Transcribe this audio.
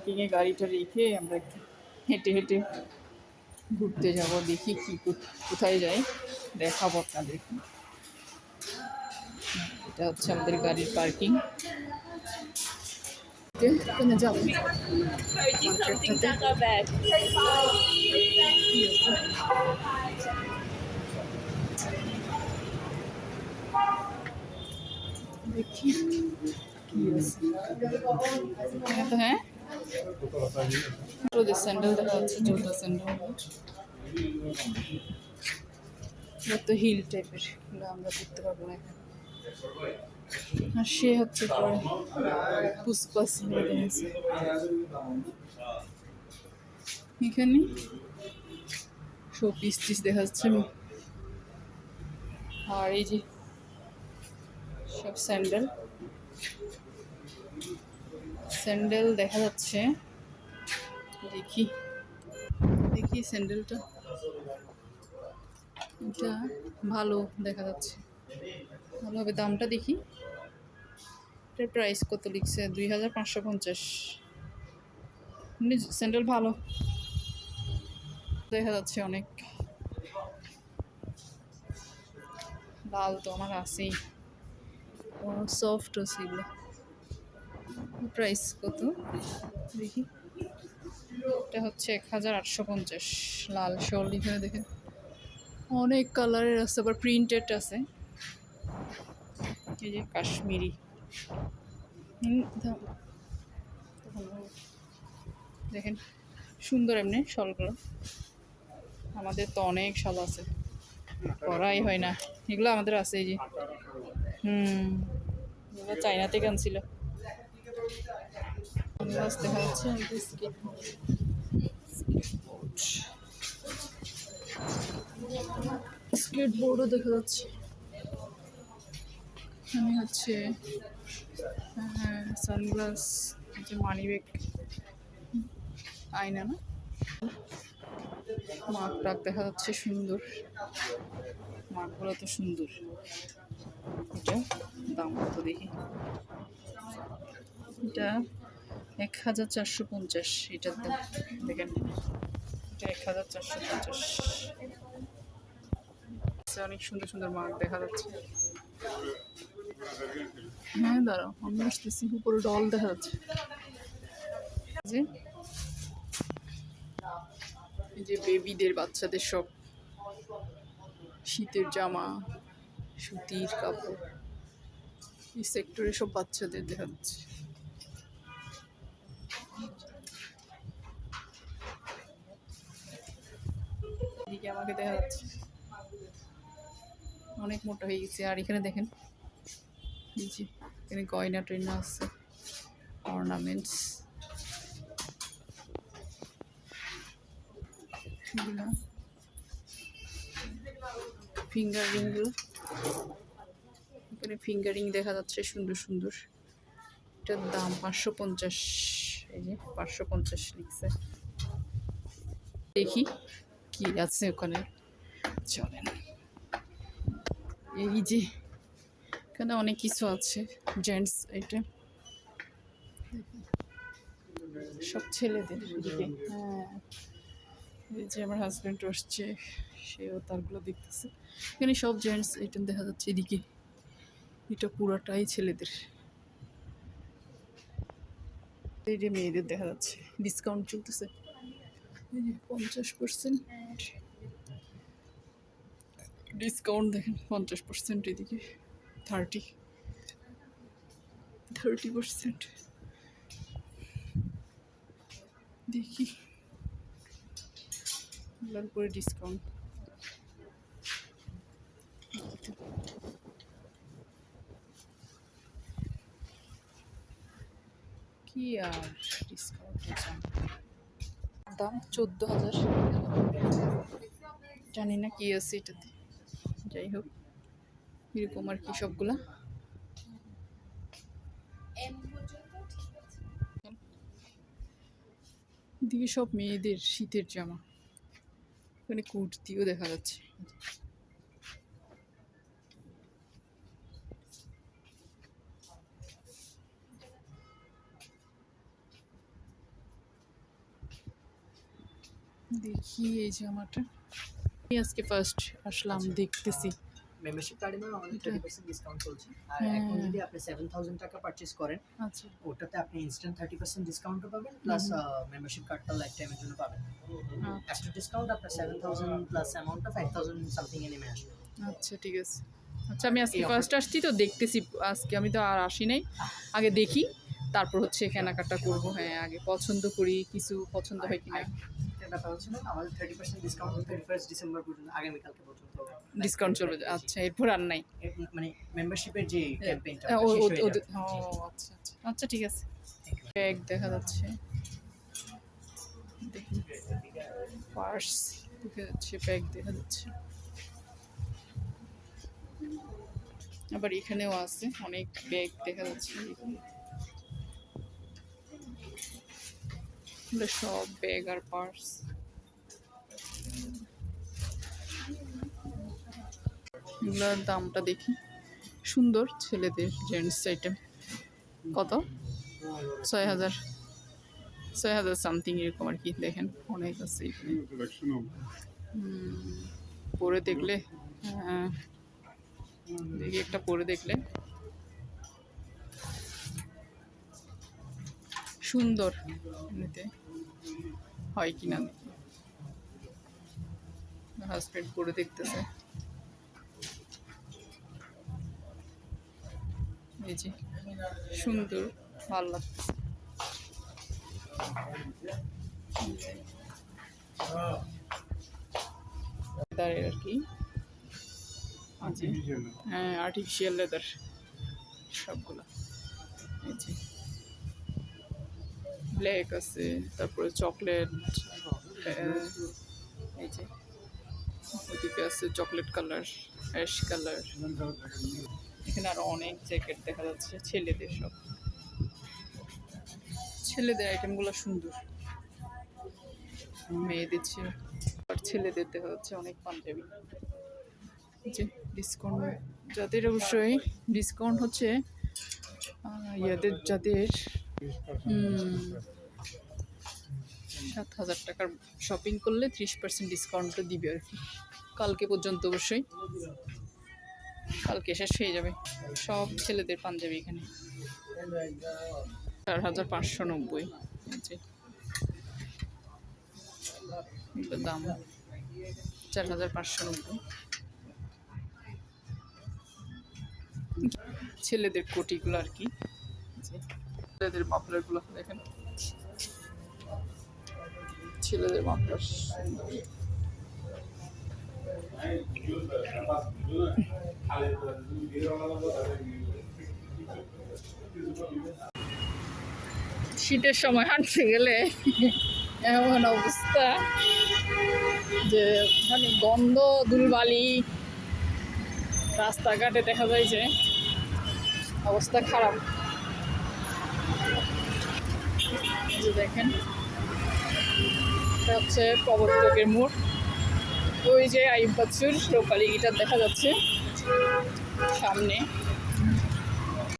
পার্কিংয়ে গাড়িটা রেখে আমরা একটু হেঁটে হেঁটে ঘুরতে যাব, দেখি কি কোথায় যাই, দেখাবো আপনাদেরকে। এটা হচ্ছে আমাদের গাড়ির পার্কিং। ওখানে যাবো দেখি কি আছে। হ্যাঁ, জুতো স্যান্ডেল দেখা যাচ্ছে, জুতো স্যান্ডেল তো হিল টাইপের, আমরা করতে পারবো না এখানে। আর সে হচ্ছে পরে পুষ্পা সিনেমা দেখেছে এখানে, সব পিস টিস দেখা যাচ্ছে। আর এই যে সব স্যান্ডেল স্যান্ডেল দেখা যাচ্ছে। দেখি দেখি স্যান্ডেলটা, এটা ভালো দেখা যাচ্ছে, ভালো হবে। দামটা দেখি, এটার প্রাইস কত লিখছে, 2550। স্যান্ডেল ভালো দেখা যাচ্ছে, অনেক লাল তো আমার আছেই, সফট আছে এগুলো। প্রাইস কত দেখি, এটা হচ্ছে 1850। লাল শল এখানে দেখেন, অনেক কালারের আছে, আবার প্রিন্টেড আছে। এই যে কাশ্মীরি, দেখেন সুন্দর এমনি শলগুলো। আমাদের তো অনেক শল আছে, পরাই হয় না, এগুলো আমাদের আছে। এই যে এগুলো চায়না থেকে আনছিল। দেখা যাচ্ছে স্কেটবোর্ডও দেখা যাচ্ছে। এখানে হচ্ছে হ্যাঁ সানগ্লাস, যে মানি ব্যাগ, আয়না না, মাগ টাক দেখা যাচ্ছে, সুন্দর মাগগুলো তো সুন্দর। এটা দাম কত দেখি, এটা 1450। এটার দাম দেখেন, এটা 1450। অনেক সুন্দর সুন্দর মাগ দেখা যাচ্ছে। হ্যাঁ দাঁড়াও, আমি আসতেছি। উপরে ডল দেখা যাচ্ছে, এই যে বেবিদের, বাচ্চাদের সব শীতের জামা, সুতির কাপড়, এই সেক্টরে সব বাচ্চাদের দেখা যাচ্ছে। এদিকে আমাকে দেখা যাচ্ছে, অনেক মোটা হয়ে গেছে। আর এখানে দেখেন, এই যে এখানে গয়না টয়না আছে, অর্নামেন্টস, ফিঙ্গার রিংগুলো, এখানে ফিঙ্গারিং দেখা যাচ্ছে সুন্দর সুন্দর। এটার দাম 550। এই যে 550 লিখছে। দেখি কি আছে ওখানে, চলেন। এই যে এখানে অনেক কিছু আছে, জেন্টস আইটেম, সব ছেলেদের দিকে। হ্যাঁ, এই যে আমার হাজব্যান্ড আসছে, সেও তারগুলো দেখতেছে। এখানে সব জেন্টস আইটেম দেখা যাচ্ছে। এদিকে এটা পুরাটাই ছেলেদের, এই যে মেয়েদের দেখা যাচ্ছে। ডিসকাউন্ট চলতেছে, এই যে 50% ডিসকাউন্ট দেখেন, 50%। এদিকে 30%। দেখি এগুলোর উপরে ডিসকাউন্ট, কি আর ডিসকাউন্ট দাম 14,000। জানি না কি আছে এটাতে, যাই হোক এরকম আর কি সবগুলা। দিকে সব মেয়েদের শীতের জামা, এখানে কুর্তিও দেখা যাচ্ছে। দেখি এই জামাটা আমি আজকে ফার্স্ট আসলাম, দেখতেছি। মেম্বারশিপ কার্ডে ম্যাম আমাদের এটা 30% ডিসকাউন্ট চলছে। আর হ্যাঁ। এখন যদি আপনি 7000 টাকা পারচেজ করেন, আচ্ছা ওটাতে আপনি ইনস্ট্যান্ট 30% ডিসকাউন্টও পাবেন, প্লাস মেম্বারশিপ কার্ডটা লাইফ টাইমের জন্য পাবেন। আফটার ডিসকাউন্ট আপনার 7000 প্লাস অ্যামাউন্টটা 5000 সামথিং এ নেমে আসবে। আচ্ছা ঠিক আছে। আচ্ছা আমি আজকে ফার্স্ট আসছি তো দেখতেছি, আজকে আমি তো আর আসি নাই, আগে দেখি তারপর হচ্ছে কেনাকাটা করব। হ্যাঁ আগে পছন্দ করি, কিছু পছন্দ হয় কিনা। এটা ব্যাপার হচ্ছে না, আমাদের 30% ডিসকাউন্ট 31 ডিসেম্বর পর্যন্ত, আগামীকালকে পর্যন্ত ডিসকাউন্ট চলবে। আচ্ছা এরপর আর নাই মানে মেম্বারশিপের যে ক্যাম্পেইনটা ও শেষ হয়ে যাবে। আচ্ছা আচ্ছা আচ্ছা ঠিক আছে। ব্যাগ দেখা যাচ্ছে, দেখি পার্স দেখা যাচ্ছে, ব্যাগ দেখা যাচ্ছে, আবার এখানেও আছে অনেক ব্যাগ দেখা যাচ্ছে। এগুলো সব ব্যাগ আর পার্স। এগুলোর দামটা দেখি, সুন্দর ছেলেদের জেন্টস আইটেম। কত? 6000 6000 সামথিং এরকম আর কি। দেখেন অনেক আছে এখানে। পরে দেখলে হ্যাঁ দেখি একটা পরে দেখলে সুন্দর, এমনিতে হয় কিনা দেখি। হাজব্যান্ড পরে দেখতেছে, এই যে সুন্দর, ভালো লাগতেছে। লেদারের আর কি, হ্যাঁ আর্টিফিশিয়াল লেদার সবগুলো। এই যে ব্ল্যাক আছে, তারপরে চকলেট, এই যে ওদিকে আছে চকলেট কালার, অ্যাশ কালার। এখানে আরো অনেক জ্যাকেট দেখা যাচ্ছে ছেলেদের, সব ছেলেদের আইটেমগুলো সুন্দর। মেয়েদের ছিল আর ছেলেদের দেখা যাচ্ছে অনেক পাঞ্জাবি। যে ডিসকাউন্ট যাদের, অবশ্যই ডিসকাউন্ট হচ্ছে ইয়াদের, যাদের 7000 টাকার শপিং করলে 30% ডিসকাউন্টটা দিবে আর কি। কালকে পর্যন্ত, অবশ্যই কালকে শেষ হয়ে যাবে সব ছেলেদের পাঞ্জাবি এখানে। 4590 যে দাম, 4590। ছেলেদের কোটিগুলো আর কি, ছেলেদের মাফলারগুলো দেখেন, ছেলেদের মাফলার শীতের সময় হাঁটতে গেলে এমন অবস্থা যে মানে গন্ধ, ধুলবালি, রাস্তাঘাটে দেখা যায় যে অবস্থা খারাপ। যে দেখেন এটা হচ্ছে প্রবর্তকের মোড়, ওই যে আইব বাচ্চুর রূপালী গিটার দেখা যাচ্ছে সামনে।